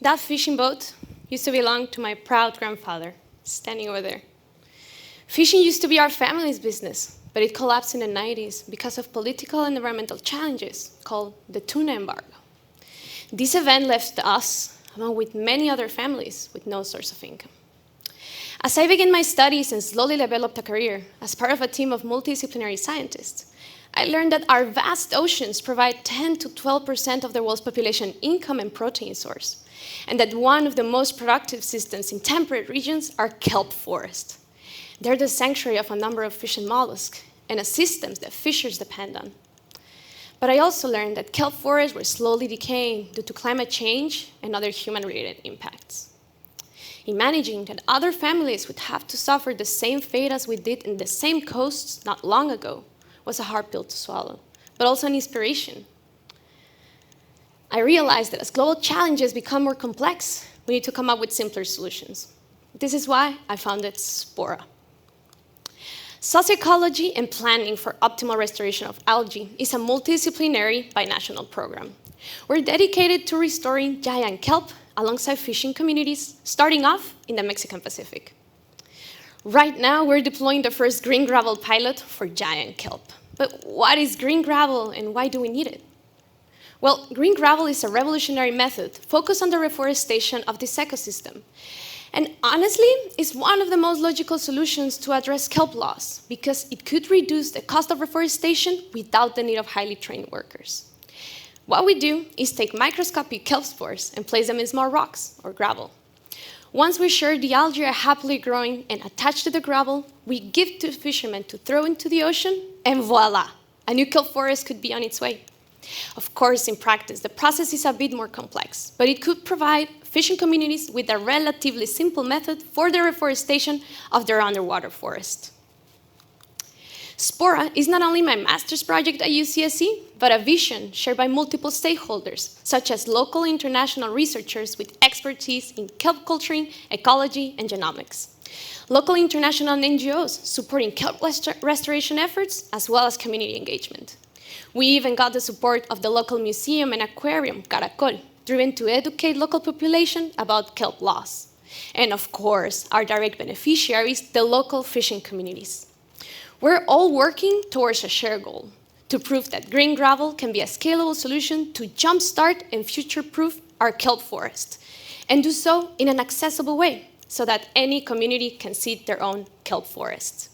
That fishing boat used to belong to my proud grandfather, standing over there. Fishing used to be our family's business, but it collapsed in the 90s because of political and environmental challenges called the tuna embargo. This event left us, along with many other families, with no source of income. As I began my studies and slowly developed a career as part of a team of multidisciplinary scientists, I learned that our vast oceans provide 10 to 12% of the world's population income and protein source, and that one of the most productive systems in temperate regions are kelp forests. They're the sanctuary of a number of fish and mollusks, and a system that fishers depend on. But I also learned that kelp forests were slowly decaying due to climate change and other human-related impacts. Imagining that other families would have to suffer the same fate as we did in the same coasts not long ago was a hard pill to swallow, but also an inspiration. I realized that as global challenges become more complex, we need to come up with simpler solutions. This is why I founded SPORA. Socioecology and Planning for Optimal Restoration of Algae is a multidisciplinary binational program. We're dedicated to restoring giant kelp alongside fishing communities, starting off in the Mexican Pacific. Right now, we're deploying the first green gravel pilot for giant kelp. But what is green gravel and why do we need it? Well, green gravel is a revolutionary method focused on the reforestation of this ecosystem. And honestly, it's one of the most logical solutions to address kelp loss because it could reduce the cost of reforestation without the need of highly trained workers. What we do is take microscopic kelp spores and place them in small rocks or gravel. Once we're sure the algae are happily growing and attached to the gravel, we give to fishermen to throw into the ocean, and voila, a new kelp forest could be on its way. Of course, in practice, the process is a bit more complex, but it could provide fishing communities with a relatively simple method for the reforestation of their underwater forest. SPORA is not only my master's project at UCSC, but a vision shared by multiple stakeholders, such as local and international researchers with expertise in kelp culturing, ecology, and genomics. Local international NGOs supporting kelp restoration efforts, as well as community engagement. We even got the support of the local museum and aquarium, Caracol, driven to educate local population about kelp loss. And of course, our direct beneficiaries, the local fishing communities. We're all working towards a shared goal, to prove that green gravel can be a scalable solution to jumpstart and future-proof our kelp forest, and do so in an accessible way, so that any community can seed their own kelp forests.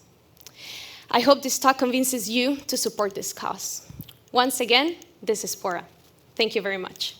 I hope this talk convinces you to support this cause. Once again, this is SPORA. Thank you very much.